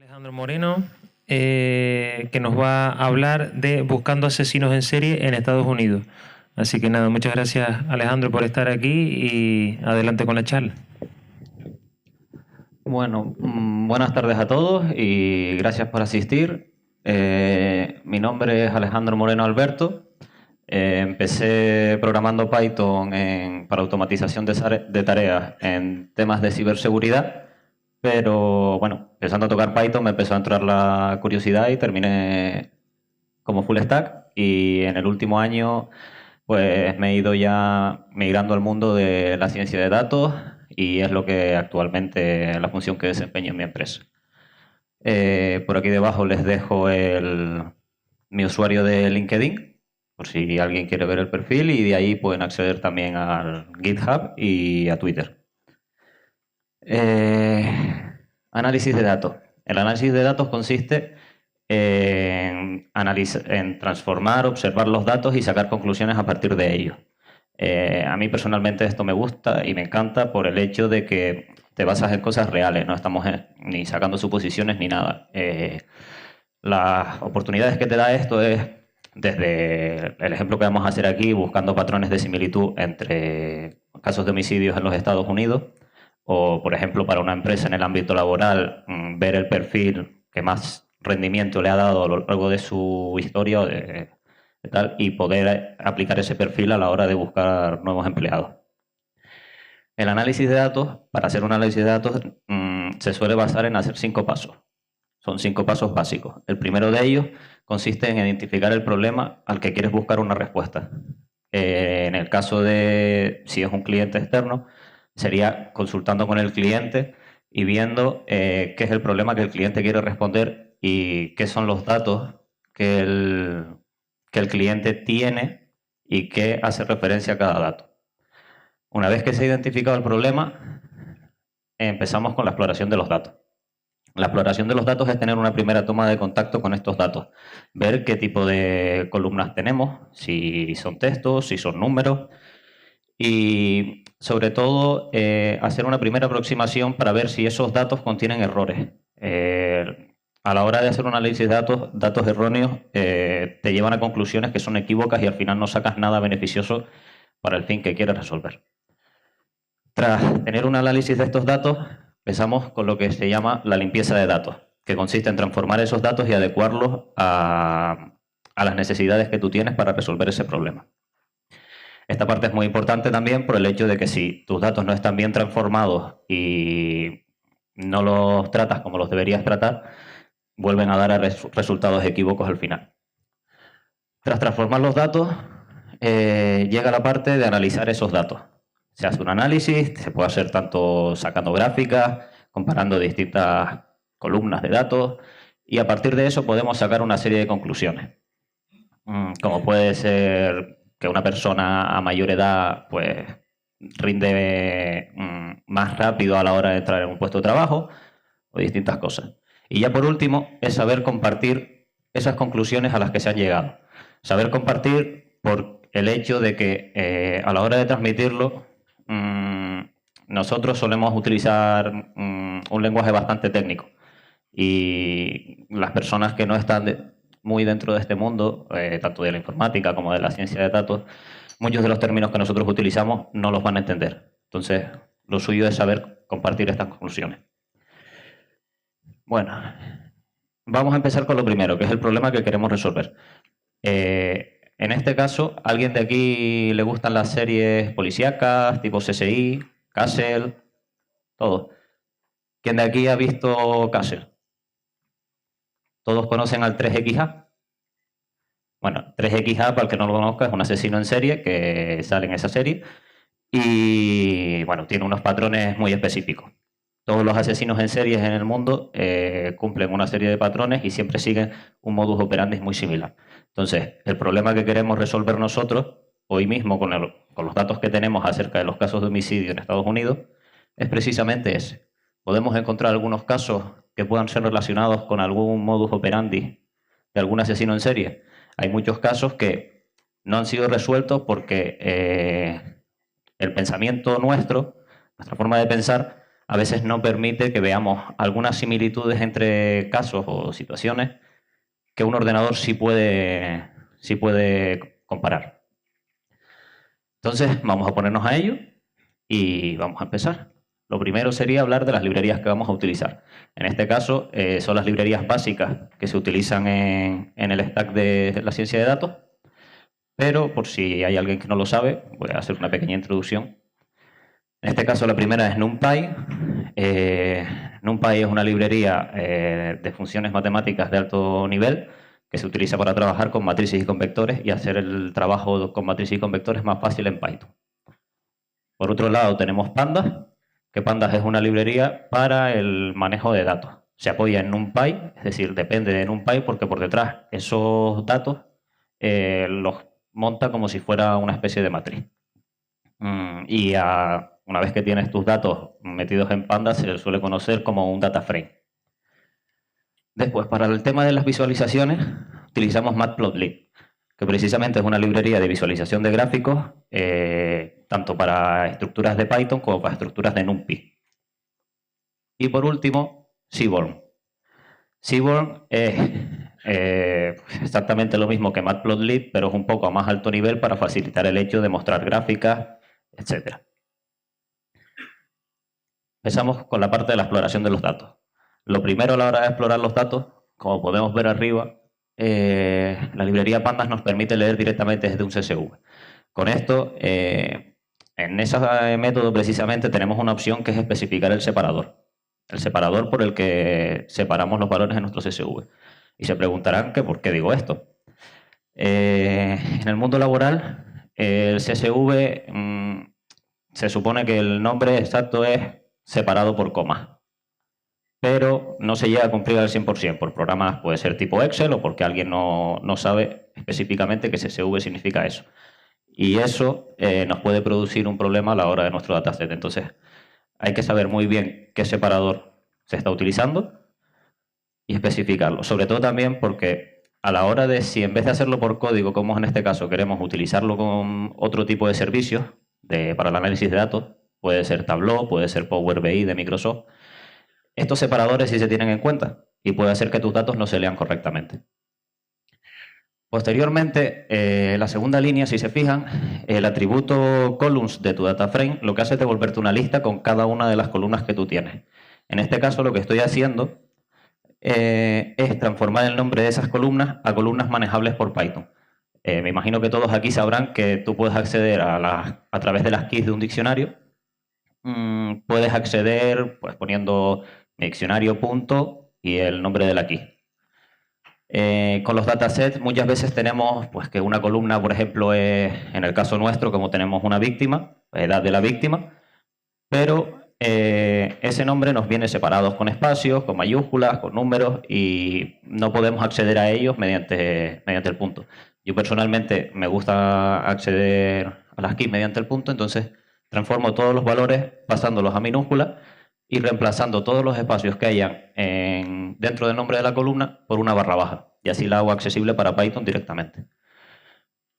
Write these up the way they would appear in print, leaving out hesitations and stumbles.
Alejandro Moreno, que nos va a hablar de buscando asesinos en serie en Estados Unidos. Así que nada, muchas gracias Alejandro por estar aquí y adelante con la charla. Bueno, buenas tardes a todos y gracias por asistir. Mi nombre es Alejandro Moreno Alberto. Empecé programando Python para automatización de tareas en temas de ciberseguridad, pero bueno, empezando a tocar Python me empezó a entrar la curiosidad y terminé como full stack, y en el último año pues me he ido ya migrando al mundo de la ciencia de datos, y es lo que actualmente la función que desempeño en mi empresa. Por aquí debajo les dejo mi usuario de LinkedIn, por si alguien quiere ver el perfil, y de ahí pueden acceder también al GitHub y a Twitter. Análisis de datos. El análisis de datos consiste en transformar, observar los datos y sacar conclusiones a partir de ellos. A mí personalmente esto me gusta y me encanta por el hecho de que te basas en cosas reales, no estamos ni sacando suposiciones ni nada. Las oportunidades que te da esto es desde el ejemplo que vamos a hacer aquí, buscando patrones de similitud entre casos de homicidios en los Estados Unidos, o por ejemplo para una empresa en el ámbito laboral, ver el perfil que más rendimiento le ha dado a lo largo de su historia y poder aplicar ese perfil a la hora de buscar nuevos empleados. El análisis de datos, para hacer un análisis de datos, se suele basar en hacer 5 pasos. Son 5 pasos básicos. El primero de ellos consiste en identificar el problema al que quieres buscar una respuesta. En el caso de si es un cliente externo, sería consultando con el cliente y viendo qué es el problema que el cliente quiere responder y qué son los datos que el cliente tiene y qué hace referencia a cada dato. Una vez que se ha identificado el problema, empezamos con la exploración de los datos. La exploración de los datos es tener una primera toma de contacto con estos datos, ver qué tipo de columnas tenemos, si son textos, si son números, y sobre todo hacer una primera aproximación para ver si esos datos contienen errores. A la hora de hacer un análisis de datos erróneos te llevan a conclusiones que son equívocas y al final no sacas nada beneficioso para el fin que quieres resolver. Tras tener un análisis de estos datos, empezamos con lo que se llama la limpieza de datos, que consiste en transformar esos datos y adecuarlos a las necesidades que tú tienes para resolver ese problema. Esta parte es muy importante también por el hecho de que si tus datos no están bien transformados y no los tratas como los deberías tratar, vuelven a dar resultados equívocos al final. Tras transformar los datos, llega la parte de analizar esos datos. Se hace un análisis, se puede hacer tanto sacando gráficas, comparando distintas columnas de datos, y a partir de eso podemos sacar una serie de conclusiones. Como puede ser que una persona a mayor edad pues rinde más rápido a la hora de entrar en un puesto de trabajo, o distintas cosas. Y ya por último es saber compartir esas conclusiones a las que se han llegado. Saber compartir por el hecho de que a la hora de transmitirlo nosotros solemos utilizar un lenguaje bastante técnico, y las personas que no están muy dentro de este mundo, tanto de la informática como de la ciencia de datos, muchos de los términos que nosotros utilizamos no los van a entender. Entonces, lo suyo es saber compartir estas conclusiones. Bueno, vamos a empezar con lo primero, que es el problema que queremos resolver. En este caso, ¿a alguien de aquí le gustan las series policíacas, tipo CSI, Castle, todo? ¿Quién de aquí ha visto Castle? ¿Todos conocen al 3XA? Bueno, 3XA, para el que no lo conozca, es un asesino en serie que sale en esa serie y bueno, tiene unos patrones muy específicos. Todos los asesinos en series en el mundo cumplen una serie de patrones y siempre siguen un modus operandi muy similar. Entonces, el problema que queremos resolver nosotros, hoy mismo con los datos que tenemos acerca de los casos de homicidio en Estados Unidos, es precisamente ese. Podemos encontrar algunos casos que puedan ser relacionados con algún modus operandi de algún asesino en serie. Hay muchos casos que no han sido resueltos porque el pensamiento nuestro, nuestra forma de pensar, a veces no permite que veamos algunas similitudes entre casos o situaciones que un ordenador sí puede comparar. Entonces, vamos a ponernos a ello y vamos a empezar. Lo primero sería hablar de las librerías que vamos a utilizar. En este caso, son las librerías básicas que se utilizan en el stack de la ciencia de datos, pero por si hay alguien que no lo sabe, voy a hacer una pequeña introducción. En este caso, la primera es NumPy. NumPy es una librería de funciones matemáticas de alto nivel que se utiliza para trabajar con matrices y con vectores y hacer el trabajo con matrices y con vectores más fácil en Python. Por otro lado, tenemos Pandas, que Pandas es una librería para el manejo de datos. Se apoya en NumPy, es decir, depende de NumPy porque por detrás esos datos los monta como si fuera una especie de matriz. Y una vez que tienes tus datos metidos en Pandas, se suele conocer como un data frame. Después, para el tema de las visualizaciones, utilizamos Matplotlib, que precisamente es una librería de visualización de gráficos, tanto para estructuras de Python como para estructuras de NumPy. Y por último, Seaborn. Seaborn es exactamente lo mismo que Matplotlib, pero es un poco a más alto nivel para facilitar el hecho de mostrar gráficas, etc. Empezamos con la parte de la exploración de los datos. Lo primero a la hora de explorar los datos, como podemos ver arriba, la librería Pandas nos permite leer directamente desde un CSV. Con esto, en ese método precisamente tenemos una opción que es especificar el separador por el que separamos los valores en nuestro CSV. Y se preguntarán que por qué digo esto. En el mundo laboral, el CSV se supone que el nombre exacto es separado por comas, pero no se llega a cumplir al 100%. Por programas puede ser tipo Excel o porque alguien no sabe específicamente que CSV significa eso. Y eso nos puede producir un problema a la hora de nuestro dataset. Entonces, hay que saber muy bien qué separador se está utilizando y especificarlo. Sobre todo también porque a la hora de si en vez de hacerlo por código, como en este caso queremos utilizarlo con otro tipo de servicios para el análisis de datos, puede ser Tableau, puede ser Power BI de Microsoft, estos separadores sí se tienen en cuenta y puede hacer que tus datos no se lean correctamente. Posteriormente, la segunda línea, si se fijan, el atributo columns de tu data frame lo que hace es devolverte una lista con cada una de las columnas que tú tienes. En este caso, lo que estoy haciendo es transformar el nombre de esas columnas a columnas manejables por Python. Me imagino que todos aquí sabrán que tú puedes acceder a través de las keys de un diccionario. Puedes acceder pues, poniendo mi diccionario punto y el nombre de la key. Con los datasets muchas veces tenemos pues, que una columna, por ejemplo, es, en el caso nuestro, como tenemos una víctima, edad de la víctima, pero ese nombre nos viene separados con espacios, con mayúsculas, con números y no podemos acceder a ellos mediante el punto. Yo personalmente me gusta acceder a las keys mediante el punto, entonces transformo todos los valores pasándolos a minúsculas y reemplazando todos los espacios que hayan dentro del nombre de la columna por una barra baja. Y así la hago accesible para Python directamente.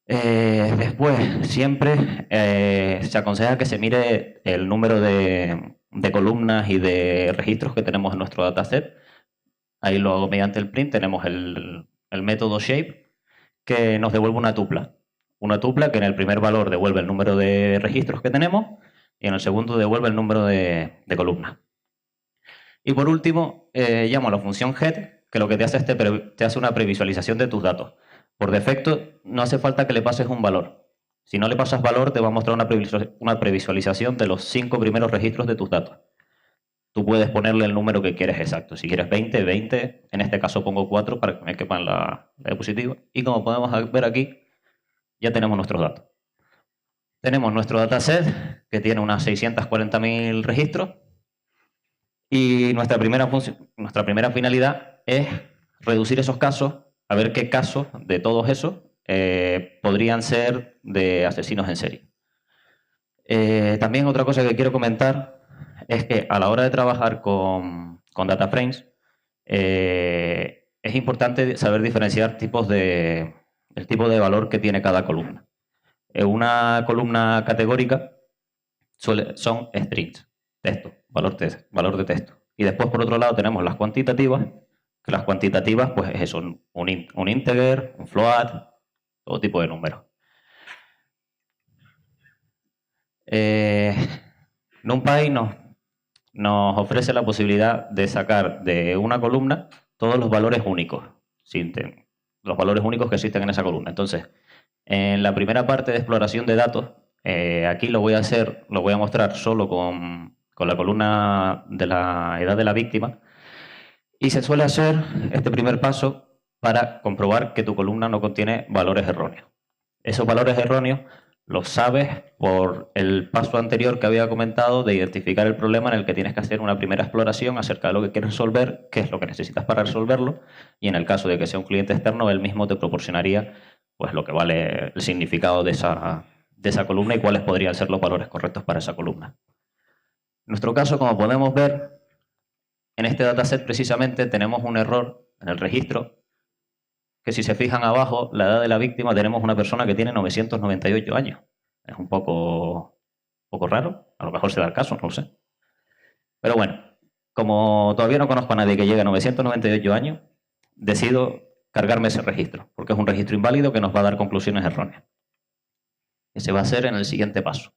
Después, siempre se aconseja que se mire el número de columnas y de registros que tenemos en nuestro dataset. Ahí lo hago mediante el print. Tenemos el método shape que nos devuelve una tupla. Una tupla que en el primer valor devuelve el número de registros que tenemos y en el segundo devuelve el número de columnas. Y por último, llamo a la función head, que lo que te hace es te hace una previsualización de tus datos. Por defecto, no hace falta que le pases un valor. Si no le pasas valor, te va a mostrar una previsualización de los 5 primeros registros de tus datos. Tú puedes ponerle el número que quieres exacto. Si quieres 20, 20. En este caso pongo 4 para que me quepa en la diapositiva. Y como podemos ver aquí, ya tenemos nuestros datos. Tenemos nuestro dataset, que tiene unas 640.000 registros. Y nuestra primera finalidad es reducir esos casos, a ver qué casos de todos esos podrían ser de asesinos en serie. También otra cosa que quiero comentar es que a la hora de trabajar con data frames es importante saber diferenciar el tipo de valor que tiene cada columna. Una columna categórica son strings. texto, valor de texto. Y después, por otro lado, tenemos las cuantitativas, que las cuantitativas, pues es eso, un integer, un float, todo tipo de números. NumPy nos ofrece la posibilidad de sacar de una columna todos los valores únicos, los valores únicos que existen en esa columna. Entonces, en la primera parte de exploración de datos, aquí lo voy a mostrar solo con la columna de la edad de la víctima, y se suele hacer este primer paso para comprobar que tu columna no contiene valores erróneos. Esos valores erróneos los sabes por el paso anterior que había comentado de identificar el problema en el que tienes que hacer una primera exploración acerca de lo que quieres resolver, qué es lo que necesitas para resolverlo, y en el caso de que sea un cliente externo, él mismo te proporcionaría pues lo que vale el significado de esa columna y cuáles podrían ser los valores correctos para esa columna. En nuestro caso, como podemos ver, en este dataset precisamente tenemos un error en el registro, que si se fijan abajo, la edad de la víctima, tenemos una persona que tiene 998 años. Es un poco raro, a lo mejor se da el caso, no lo sé. Pero bueno, como todavía no conozco a nadie que llegue a 998 años, decido cargarme ese registro, porque es un registro inválido que nos va a dar conclusiones erróneas. Ese va a ser en el siguiente paso.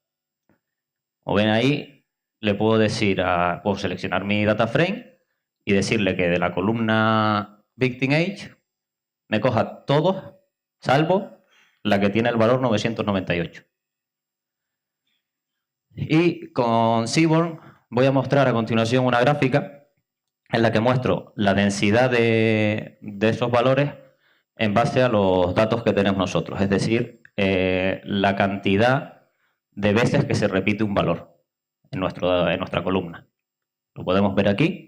Como ven ahí, le puedo decir, puedo seleccionar mi data frame y decirle que de la columna victim age me coja todos, salvo la que tiene el valor 998. Y con Seaborn voy a mostrar a continuación una gráfica en la que muestro la densidad de esos valores en base a los datos que tenemos nosotros, es decir, la cantidad de veces que se repite un valor en nuestra columna. Lo podemos ver aquí.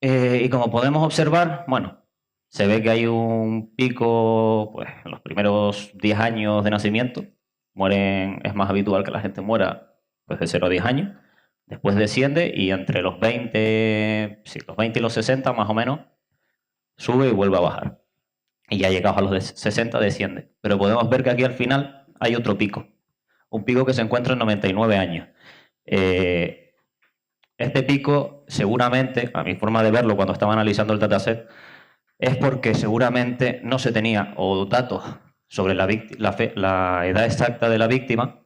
Y como podemos observar, bueno, se ve que hay un pico pues, en los primeros 10 años de nacimiento. Es más habitual que la gente muera pues, de 0 a 10 años. Después desciende y entre los 20 y los 60 más o menos sube y vuelve a bajar. Y ya llegados a los 60 desciende. Pero podemos ver que aquí al final hay otro pico. Un pico que se encuentra en 99 años. Este pico seguramente, a mi forma de verlo cuando estaba analizando el dataset, es porque seguramente no se tenía o datos sobre la edad exacta de la víctima,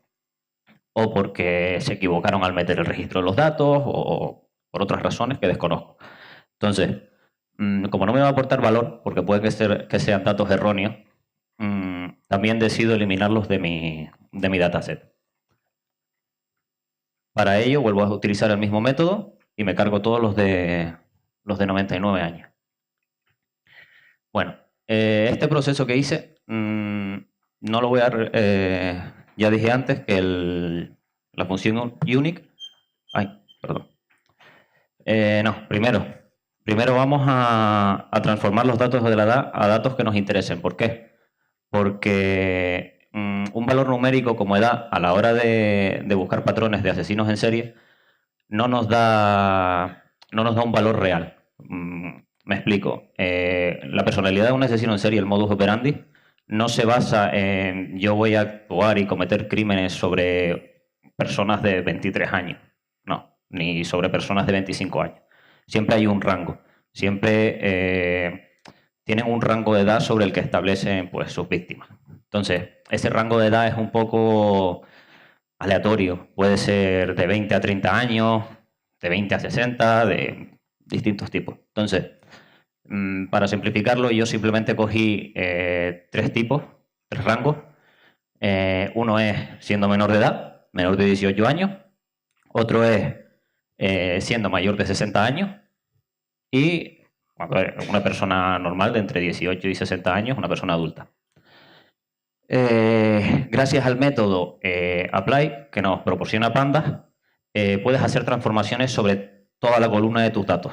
o porque se equivocaron al meter el registro de los datos, o por otras razones que desconozco. Entonces, como no me va a aportar valor, porque puede que sean datos erróneos, también decido eliminarlos de mi dataset. Para ello vuelvo a utilizar el mismo método y me cargo todos los de 99 años. Bueno, este proceso que hice no lo voy a... ya dije antes que la función unique... Primero vamos a transformar los datos de la edad a datos que nos interesen. ¿Por qué? Porque un valor numérico como edad a la hora de buscar patrones de asesinos en serie no nos da un valor real. Me explico. La personalidad de un asesino en serie, el modus operandi, no se basa en yo voy a actuar y cometer crímenes sobre personas de 23 años. No, ni sobre personas de 25 años. Siempre hay un rango. Siempre tienen un rango de edad sobre el que establecen pues, sus víctimas. Entonces, ese rango de edad es un poco aleatorio. Puede ser de 20 a 30 años, de 20 a 60, de distintos tipos. Entonces, para simplificarlo, yo simplemente cogí 3 rangos. Uno es siendo menor de edad, menor de 18 años. Otro es siendo mayor de 60 años. Y cuando es una persona normal de entre 18 y 60 años, una persona adulta. Gracias al método apply, que nos proporciona Pandas, puedes hacer transformaciones sobre toda la columna de tus datos.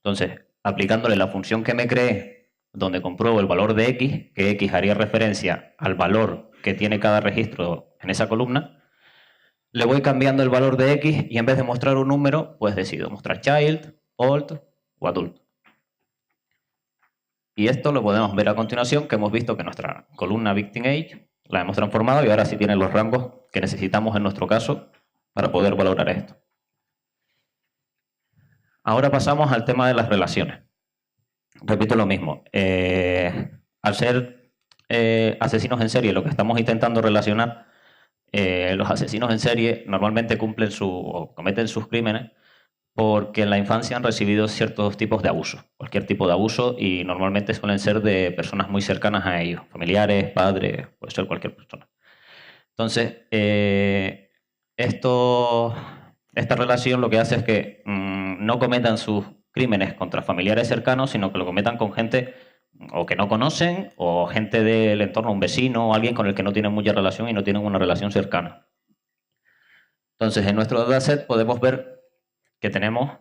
Entonces, aplicándole la función que me creé, donde compruebo el valor de X, que X haría referencia al valor que tiene cada registro en esa columna, le voy cambiando el valor de X y en vez de mostrar un número, pues decido mostrar child, old o adult. Y esto lo podemos ver a continuación, que hemos visto que nuestra columna victim age la hemos transformado y ahora sí tiene los rangos que necesitamos en nuestro caso para poder valorar esto. Ahora pasamos al tema de las relaciones. Repito lo mismo. Al ser asesinos en serie, lo que estamos intentando relacionar, los asesinos en serie normalmente o cometen sus crímenes porque en la infancia han recibido ciertos tipos de abuso, cualquier tipo de abuso, y normalmente suelen ser de personas muy cercanas a ellos, familiares, padres, puede ser cualquier persona. Entonces, esta relación lo que hace es que no cometan sus crímenes contra familiares cercanos, sino que lo cometan con gente o que no conocen, o gente del entorno, un vecino, o alguien con el que no tienen mucha relación y no tienen una relación cercana. Entonces, en nuestro dataset podemos ver que tenemos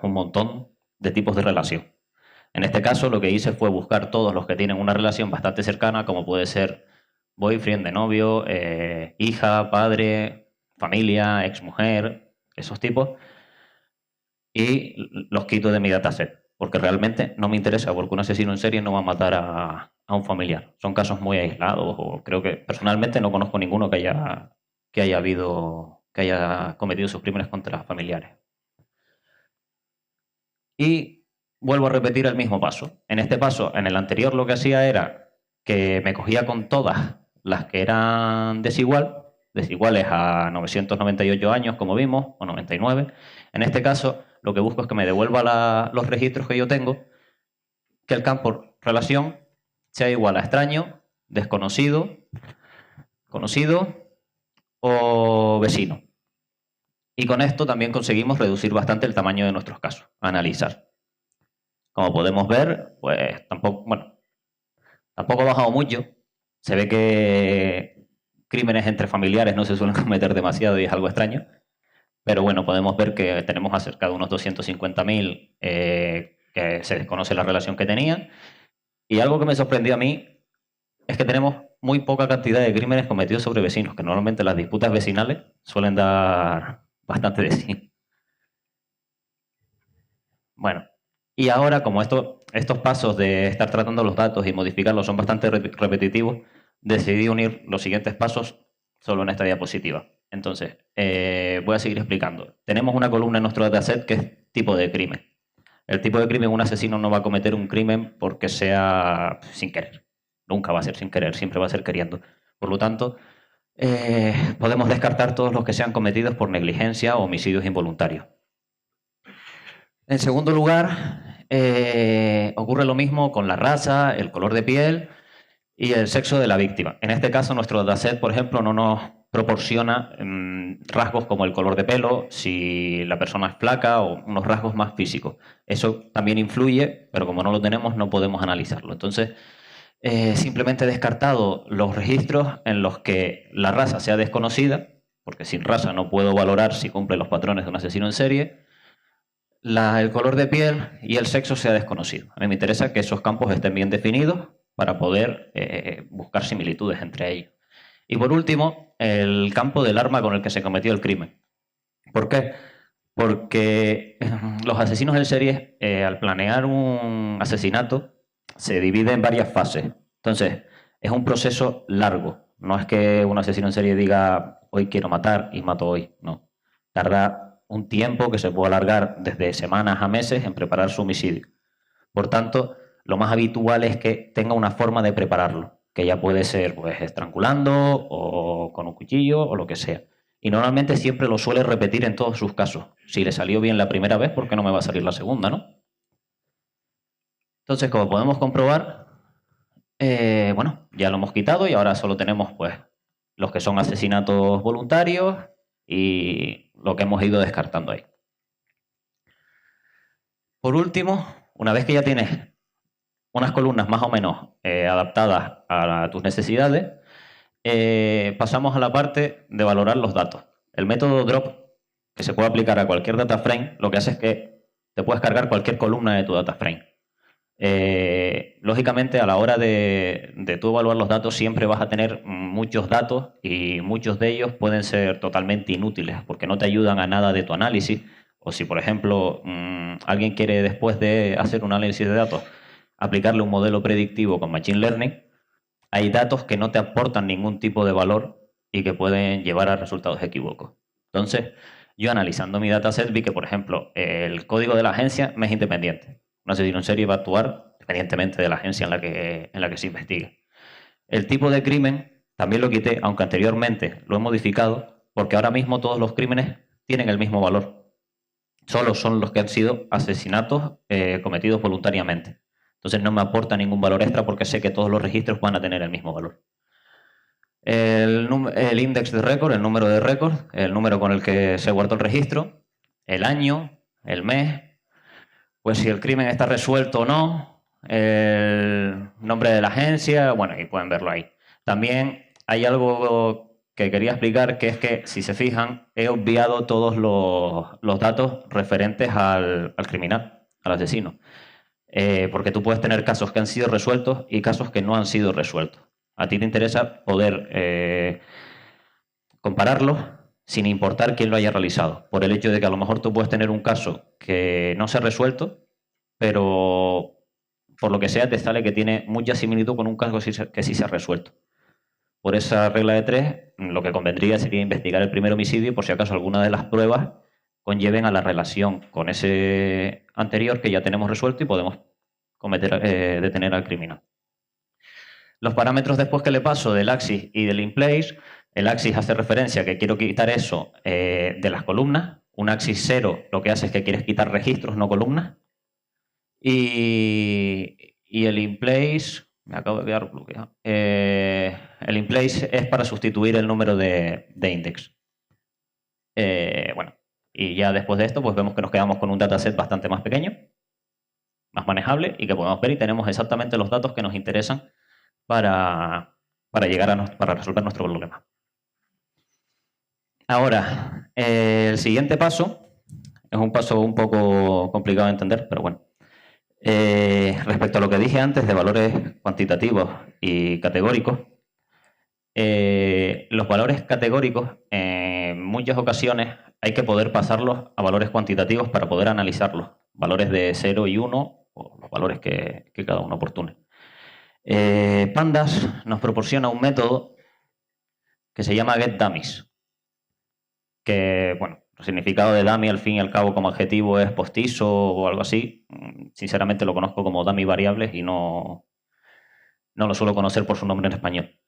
un montón de tipos de relación. En este caso, lo que hice fue buscar todos los que tienen una relación bastante cercana, como puede ser boyfriend, de novio, hija, padre, familia, exmujer, esos tipos, y los quito de mi dataset, porque realmente no me interesa, porque un asesino en serie no va a matar a un familiar. Son casos muy aislados, o creo que personalmente no conozco ninguno que haya cometido sus crímenes contra familiares. Y vuelvo a repetir el mismo paso. En este paso, en el anterior lo que hacía era que me cogía con todas las que eran desiguales a 998 años, como vimos, o 99. En este caso, lo que busco es que me devuelva los registros que yo tengo, que el campo relación sea igual a extraño, desconocido, conocido o vecino. Y con esto también conseguimos reducir bastante el tamaño de nuestros casos, a analizar. Como podemos ver, pues tampoco ha bajado mucho. Se ve que crímenes entre familiares no se suelen cometer demasiado y es algo extraño. Pero bueno, podemos ver que tenemos acerca de unos 250.000 que se desconoce la relación que tenían. Y algo que me sorprendió a mí es que tenemos muy poca cantidad de crímenes cometidos sobre vecinos, que normalmente las disputas vecinales suelen dar bastante de sí. Bueno, y ahora, como estos pasos de estar tratando los datos y modificarlos son bastante repetitivos, decidí unir los siguientes pasos solo en esta diapositiva. Entonces, voy a seguir explicando. Tenemos una columna en nuestro dataset que es tipo de crimen. El tipo de crimen, un asesino no va a cometer un crimen porque sea sin querer. Nunca va a ser sin querer, siempre va a ser queriendo. Por lo tanto, podemos descartar todos los que sean cometidos por negligencia o homicidios involuntarios. En segundo lugar, ocurre lo mismo con la raza, el color de piel y el sexo de la víctima. En este caso, nuestro dataset, por ejemplo, no nos proporciona rasgos como el color de pelo, si la persona es flaca o unos rasgos más físicos. Eso también influye, pero como no lo tenemos, no podemos analizarlo. Entonces, simplemente he descartado los registros en los que la raza sea desconocida, porque sin raza no puedo valorar si cumple los patrones de un asesino en serie. El color de piel y el sexo sea desconocido. A mí me interesa que esos campos estén bien definidos para poder buscar similitudes entre ellos. Y por último, el campo del arma con el que se cometió el crimen. ¿Por qué? Porque los asesinos en serie, al planear un asesinato, se divide en varias fases. Entonces, es un proceso largo. No es que un asesino en serie diga, hoy quiero matar y mato hoy. No. Tarda un tiempo que se puede alargar desde semanas a meses en preparar su homicidio. Por tanto, lo más habitual es que tenga una forma de prepararlo, que ya puede ser pues estrangulando o con un cuchillo o lo que sea. Y normalmente siempre lo suele repetir en todos sus casos. Si le salió bien la primera vez, ¿por qué no me va a salir la segunda, no? Entonces, como podemos comprobar, bueno, ya lo hemos quitado y ahora solo tenemos pues los que son asesinatos voluntarios y lo que hemos ido descartando ahí. Por último, una vez que ya tienes unas columnas más o menos adaptadas a tus necesidades, pasamos a la parte de valorar los datos. El método drop, que se puede aplicar a cualquier data frame, lo que hace es que te puedes cargar cualquier columna de tu data frame. Lógicamente, a la hora de tú evaluar los datos, siempre vas a tener muchos datos y muchos de ellos pueden ser totalmente inútiles porque no te ayudan a nada de tu análisis. O si, por ejemplo, alguien quiere, después de hacer un análisis de datos, aplicarle un modelo predictivo con Machine Learning, hay datos que no te aportan ningún tipo de valor y que pueden llevar a resultados equívocos. Entonces, yo analizando mi dataset vi que, por ejemplo, el código de la agencia me es independiente. Un asesino en serie va a actuar independientemente de la agencia en la que se investigue. El tipo de crimen también lo quité, aunque anteriormente lo he modificado, porque ahora mismo todos los crímenes tienen el mismo valor. Solo son los que han sido asesinatos cometidos voluntariamente. Entonces no me aporta ningún valor extra porque sé que todos los registros van a tener el mismo valor. El index de récord, el número de récord, el número con el que se guardó el registro, el año, el mes, pues si el crimen está resuelto o no, el nombre de la agencia, bueno, y pueden verlo ahí. También hay algo que quería explicar, que es que, si se fijan, he obviado todos los datos referentes al criminal, al asesino. Porque tú puedes tener casos que han sido resueltos y casos que no han sido resueltos. A ti te interesa poder compararlos sin importar quién lo haya realizado, por el hecho de que a lo mejor tú puedes tener un caso que no se ha resuelto, pero por lo que sea te sale que tiene mucha similitud con un caso que sí se ha resuelto. Por esa regla de 3, lo que convendría sería investigar el primer homicidio por si acaso alguna de las pruebas conlleven a la relación con ese anterior que ya tenemos resuelto y podemos detener al criminal. Los parámetros después que le paso del axis y del inplace, el axis hace referencia a que quiero quitar eso de las columnas. Un axis 0 lo que hace es que quieres quitar registros, no columnas. Y el inplace, me acabo de quedar bloqueado. El inplace es para sustituir el número de index. Bueno, y ya después de esto, pues vemos que nos quedamos con un dataset bastante más pequeño, más manejable, y que podemos ver y tenemos exactamente los datos que nos interesan para resolver nuestro problema. Ahora, el siguiente paso es un paso un poco complicado de entender, pero bueno. Respecto a lo que dije antes de valores cuantitativos y categóricos, los valores categóricos en muchas ocasiones hay que poder pasarlos a valores cuantitativos para poder analizarlos. Valores de 0 y 1 o los valores que cada uno oportune. Pandas nos proporciona un método que se llama getDummies, que, bueno, el significado de dummy al fin y al cabo como adjetivo es postizo o algo así. Sinceramente lo conozco como dummy variables y no lo suelo conocer por su nombre en español.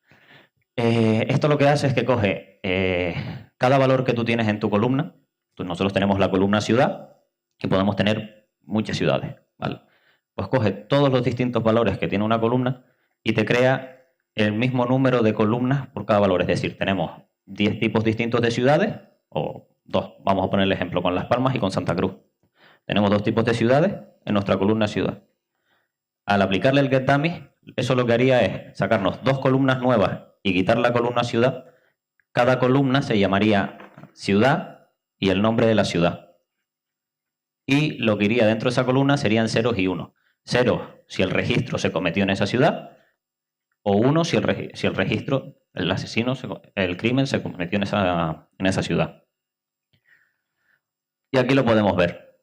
Esto lo que hace es que coge cada valor que tú tienes en tu columna. Nosotros tenemos la columna ciudad y podemos tener muchas ciudades, ¿vale? Pues coge todos los distintos valores que tiene una columna y te crea el mismo número de columnas por cada valor. Es decir, tenemos 10 tipos distintos de ciudades, o 2. Vamos a poner el ejemplo con Las Palmas y con Santa Cruz. Tenemos 2 tipos de ciudades en nuestra columna ciudad. Al aplicarle el getDummies, eso lo que haría es sacarnos 2 columnas nuevas y quitar la columna ciudad. Cada columna se llamaría ciudad y el nombre de la ciudad. Y lo que iría dentro de esa columna serían ceros y unos. 0 si el registro se cometió en esa ciudad, o 1 si el registro, el asesino, el crimen se cometió en esa ciudad. Y aquí lo podemos ver.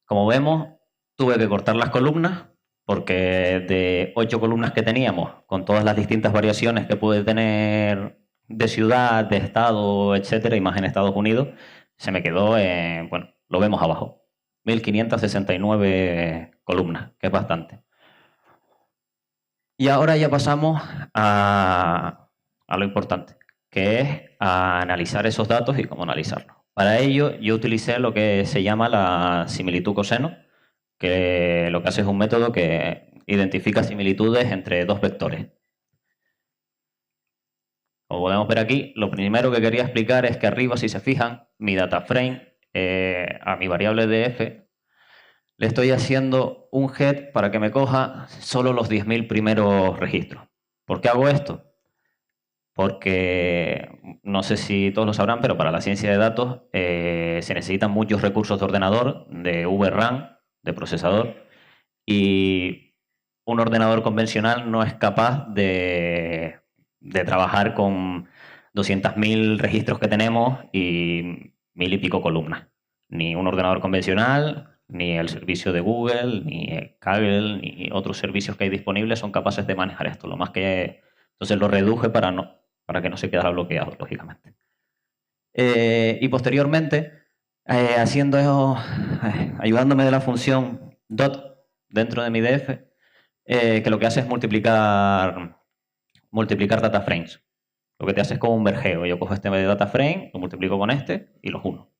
Como vemos, tuve que cortar las columnas porque de 8 columnas que teníamos, con todas las distintas variaciones que puede tener de ciudad, de estado, etcétera, y más en Estados Unidos, se me quedó en, bueno, lo vemos abajo, 1569 columnas, que es bastante. Y ahora ya pasamos a lo importante, que es a analizar esos datos y cómo analizarlos. Para ello yo utilicé lo que se llama la similitud coseno, que lo que hace es un método que identifica similitudes entre 2 vectores. Como podemos ver aquí, lo primero que quería explicar es que arriba, si se fijan, mi data frame, a mi variable df, le estoy haciendo un head para que me coja solo los 10.000 primeros registros. ¿Por qué hago esto? Porque, no sé si todos lo sabrán, pero para la ciencia de datos se necesitan muchos recursos de ordenador, de VRAM, de procesador, y un ordenador convencional no es capaz de trabajar con 200.000 registros que tenemos y 1.000 y pico columnas. Ni un ordenador convencional, ni el servicio de Google, ni Kaggle, ni otros servicios que hay disponibles son capaces de manejar esto. Lo más que... Entonces lo reduje para que no se quedara bloqueado, lógicamente. Y posteriormente, ayudándome de la función dot dentro de mi df, que lo que hace es multiplicar data frames. Lo que te hace es como un verjeo. Yo cojo este data frame, lo multiplico con este y los uno.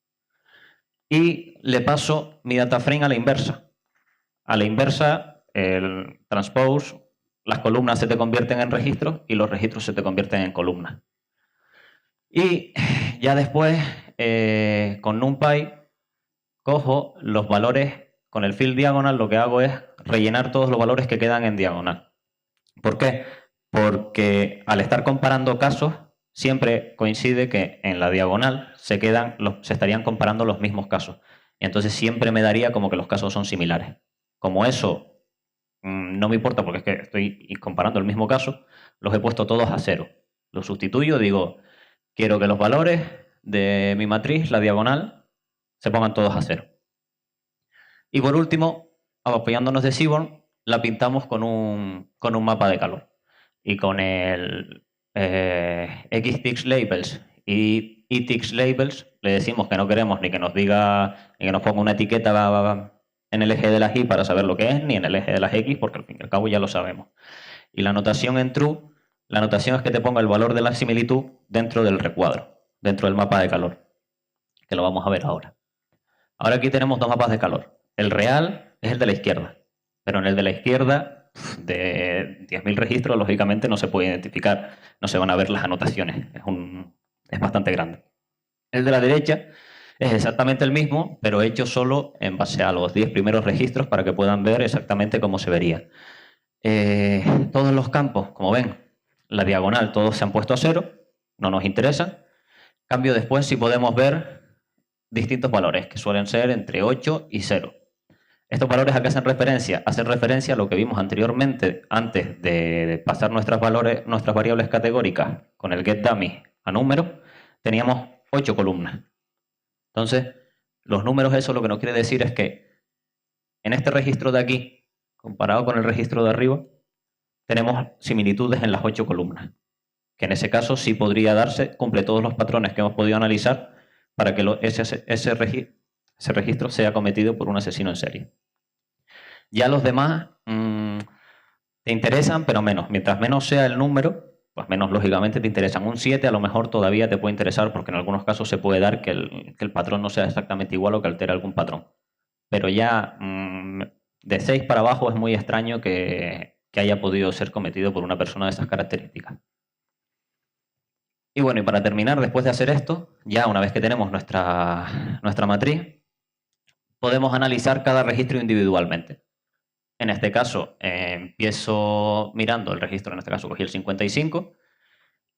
Y le paso mi data frame a la inversa. A la inversa, el transpose, las columnas se te convierten en registros y los registros se te convierten en columnas. Y ya después, con NumPy, cojo los valores, con el fill diagonal lo que hago es rellenar todos los valores que quedan en diagonal. ¿Por qué? Porque al estar comparando casos, siempre coincide que en la diagonal se estarían comparando los mismos casos. Y entonces siempre me daría como que los casos son similares. Como eso no me importa porque es que estoy comparando el mismo caso, los he puesto todos a 0. Los sustituyo, digo, quiero que los valores de mi matriz, la diagonal, se pongan todos a 0. Y por último, apoyándonos de Seaborn, la pintamos con un mapa de calor. Y con el xTixLabels y eTixLabels le decimos que no queremos ni que nos diga, ni que nos ponga una etiqueta en el eje de las Y para saber lo que es, ni en el eje de las X, porque al fin y al cabo ya lo sabemos. Y la notación en true, la notación es que te ponga el valor de la similitud dentro del recuadro, dentro del mapa de calor, que lo vamos a ver ahora. Ahora aquí tenemos dos mapas de calor. El real es el de la izquierda, pero en el de la izquierda, de 10.000 registros, lógicamente no se puede identificar, no se van a ver las anotaciones, es bastante grande. El de la derecha es exactamente el mismo, pero hecho solo en base a los 10 primeros registros para que puedan ver exactamente cómo se vería. Todos los campos, como ven, la diagonal, todos se han puesto a 0, no nos interesa. Cambio después si podemos ver distintos valores, que suelen ser entre 8 y 0. ¿Estos valores a qué hacen referencia? Hacen referencia a lo que vimos anteriormente, antes de pasar nuestras variables categóricas con el getDummy a números, teníamos 8 columnas. Entonces, los números, eso lo que nos quiere decir es que en este registro de aquí, comparado con el registro de arriba, tenemos similitudes en las 8 columnas, que en ese caso sí podría darse, cumple todos los patrones que hemos podido analizar para que ese registro sea cometido por un asesino en serie. Ya los demás te interesan, pero menos. Mientras menos sea el número, pues menos lógicamente te interesan. Un 7 a lo mejor todavía te puede interesar porque en algunos casos se puede dar que el patrón no sea exactamente igual o que altere algún patrón. Pero ya de 6 para abajo es muy extraño que haya podido ser cometido por una persona de esas características. Y bueno, y para terminar, después de hacer esto, ya una vez que tenemos nuestra matriz, podemos analizar cada registro individualmente. En este caso, empiezo mirando el registro, en este caso cogí el 55,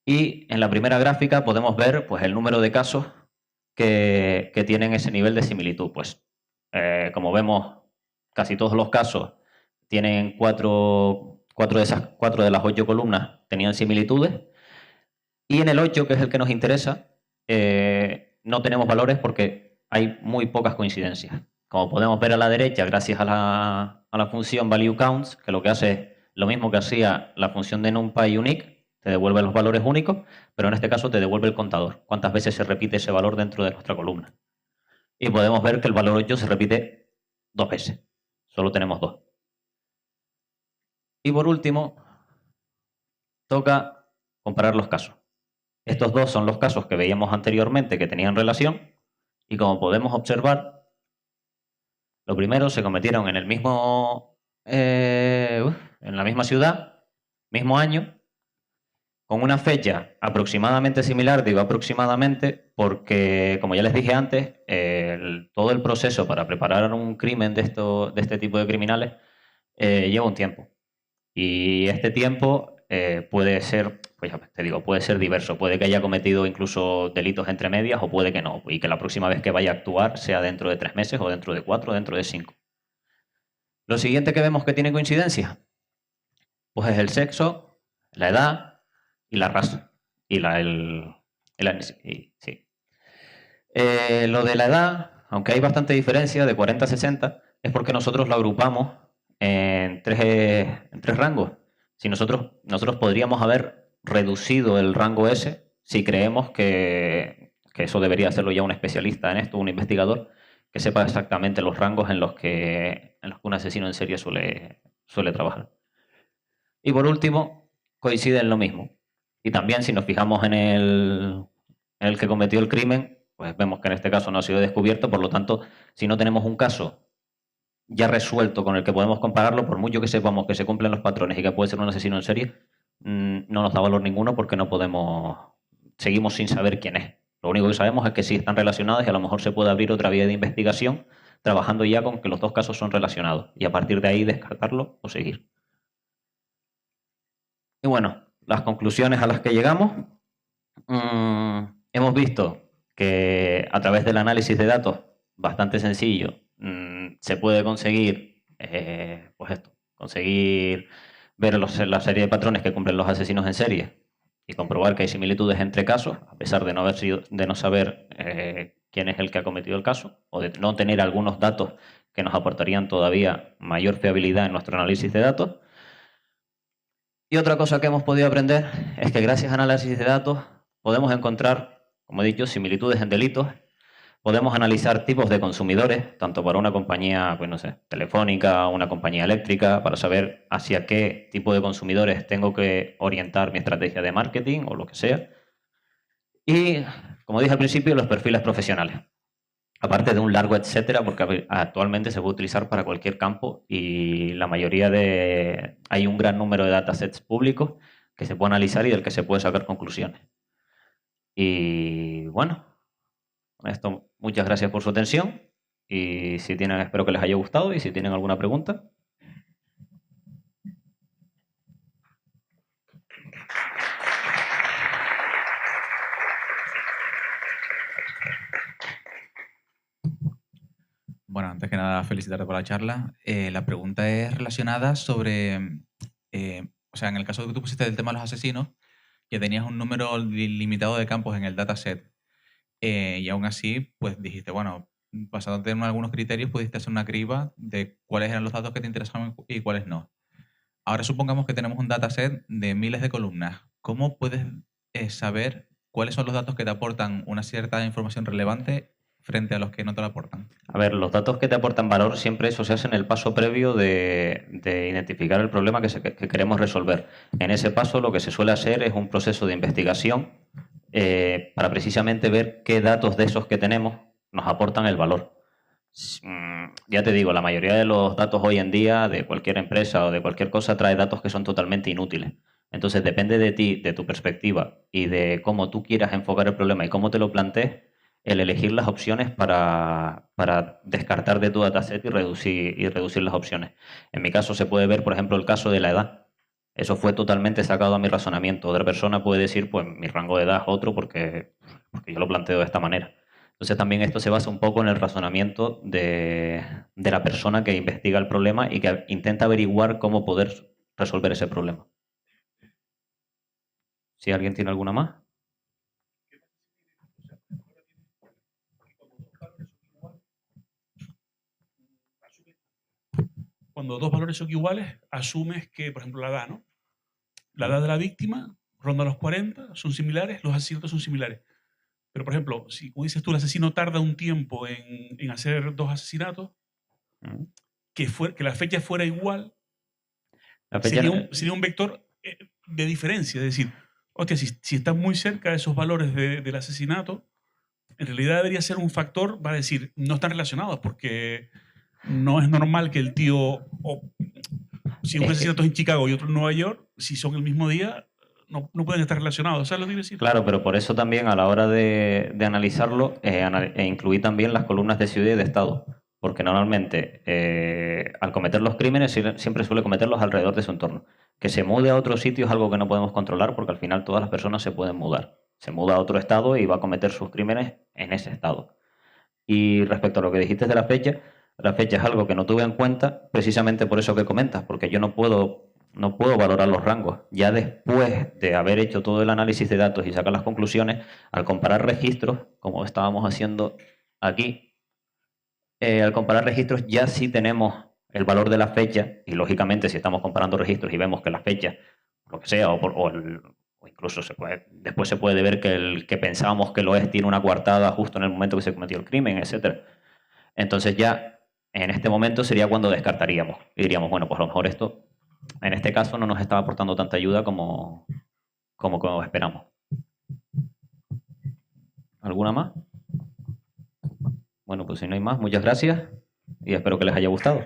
y en la primera gráfica podemos ver pues, el número de casos que tienen ese nivel de similitud. Pues, como vemos, casi todos los casos tienen 4 de las 8 columnas tenían similitudes, y en el 8, que es el que nos interesa, no tenemos valores porque hay muy pocas coincidencias. Como podemos ver a la derecha, gracias a la función valueCounts, que lo que hace es lo mismo que hacía la función de NumPy unique, te devuelve los valores únicos, pero en este caso te devuelve el contador, cuántas veces se repite ese valor dentro de nuestra columna. Y podemos ver que el valor 8 se repite 2 veces, solo tenemos 2. Y por último, toca comparar los casos. Estos dos son los casos que veíamos anteriormente que tenían relación, y como podemos observar, lo primero se cometieron en el mismo, en la misma ciudad, mismo año, con una fecha aproximadamente similar. Digo aproximadamente porque, como ya les dije antes, todo el proceso para preparar un crimen de este tipo de criminales lleva un tiempo. Y este tiempo puede ser, pues ya te digo, puede ser diverso. Puede que haya cometido incluso delitos entre medias o puede que no. Y que la próxima vez que vaya a actuar sea dentro de 3 meses o dentro de 4 o dentro de 5. Lo siguiente que vemos que tiene coincidencia, pues es el sexo, la edad y la raza. Y sí. Lo de la edad, aunque hay bastante diferencia de 40 a 60, es porque nosotros lo agrupamos en tres rangos. Si nosotros podríamos haber reducido el rango S si creemos que que eso debería hacerlo ya un especialista en esto, un investigador, que sepa exactamente los rangos en los que un asesino en serie suele trabajar. Y por último, coincide en lo mismo. Y también si nos fijamos en el que cometió el crimen, pues vemos que en este caso no ha sido descubierto, por lo tanto, si no tenemos un caso ya resuelto con el que podemos compararlo, por mucho que sepamos que se cumplen los patrones y que puede ser un asesino en serie, no nos da valor ninguno porque no podemos, seguimos sin saber quién es. Lo único que sabemos es que sí están relacionados y a lo mejor se puede abrir otra vía de investigación trabajando ya con que los dos casos son relacionados y a partir de ahí descartarlo o seguir. Y bueno, las conclusiones a las que llegamos. Hemos visto que a través del análisis de datos, bastante sencillo, se puede conseguir, conseguir ver la serie de patrones que cumplen los asesinos en serie y comprobar que hay similitudes entre casos, a pesar de no saber quién es el que ha cometido el caso, o de no tener algunos datos que nos aportarían todavía mayor fiabilidad en nuestro análisis de datos. Y otra cosa que hemos podido aprender es que gracias al análisis de datos podemos encontrar, como he dicho, similitudes en delitos. Podemos analizar tipos de consumidores, tanto para una compañía, pues no sé, telefónica, una compañía eléctrica, para saber hacia qué tipo de consumidores tengo que orientar mi estrategia de marketing o lo que sea. Y, como dije al principio, los perfiles profesionales. Aparte de un largo etcétera, porque actualmente se puede utilizar para cualquier campo y la mayoría hay un gran número de datasets públicos que se puede analizar y del que se puede sacar conclusiones. Y bueno, con esto muchas gracias por su atención y espero que les haya gustado y si tienen alguna pregunta. Bueno, antes que nada, felicitarte por la charla. La pregunta es relacionada sobre, o sea, en el caso que tú pusiste del tema de los asesinos, que tenías un número limitado de campos en el dataset y aún así, pues dijiste, bueno, basándote en algunos criterios, pudiste hacer una criba de cuáles eran los datos que te interesaban y cuáles no. Ahora supongamos que tenemos un dataset de miles de columnas. ¿Cómo puedes saber cuáles son los datos que te aportan una cierta información relevante frente a los que no te la aportan? A ver, los datos que te aportan valor siempre eso se hace en el paso previo de identificar el problema que queremos resolver. En ese paso lo que se suele hacer es un proceso de investigación para precisamente ver qué datos de esos que tenemos nos aportan el valor. Ya te digo, la mayoría de los datos hoy en día de cualquier empresa o de cualquier cosa trae datos que son totalmente inútiles. Entonces depende de ti, de tu perspectiva y de cómo tú quieras enfocar el problema y cómo te lo plantees, el elegir las opciones para descartar de tu dataset y reducir las opciones. En mi caso se puede ver, por ejemplo, el caso de la edad. Eso fue totalmente sacado a mi razonamiento. Otra persona puede decir, pues mi rango de edad es otro porque yo lo planteo de esta manera. Entonces también esto se basa un poco en el razonamiento de la persona que investiga el problema y que intenta averiguar cómo poder resolver ese problema. Si alguien tiene alguna más. Cuando dos valores son iguales, asumes que, por ejemplo, la edad, ¿no? La edad de la víctima ronda los 40, son similares, los asesinatos son similares. Pero, por ejemplo, si, como dices tú, el asesino tarda un tiempo en hacer dos asesinatos, que la fecha fuera igual, sería un vector de diferencia. Es decir, hostia, si está muy cerca de esos valores del asesinato, en realidad debería ser un factor, va a decir, no están relacionados, porque no es normal que el tío, si un asesinato es en Chicago y otro en Nueva York, si son el mismo día, no pueden estar relacionados. ¿Sabes lo que quiero decir? Claro, pero por eso también a la hora de analizarlo, incluí también las columnas de ciudad y de estado. Porque normalmente al cometer los crímenes siempre suele cometerlos alrededor de su entorno. Que se mude a otro sitio es algo que no podemos controlar porque al final todas las personas se pueden mudar. Se muda a otro estado y va a cometer sus crímenes en ese estado. Y respecto a lo que dijiste de la fecha es algo que no tuve en cuenta precisamente por eso que comentas, porque yo no puedo valorar los rangos. Ya después de haber hecho todo el análisis de datos y sacar las conclusiones, al comparar registros, como estábamos haciendo aquí, al comparar registros ya sí tenemos el valor de la fecha y lógicamente si estamos comparando registros y vemos que la fecha, lo que sea, o o incluso después se puede ver que el que pensábamos que lo es tiene una coartada justo en el momento que se cometió el crimen, etc. Entonces ya en este momento sería cuando descartaríamos y diríamos, bueno, pues a lo mejor esto en este caso no nos estaba aportando tanta ayuda como esperamos. ¿Alguna más? Bueno, pues si no hay más, muchas gracias y espero que les haya gustado.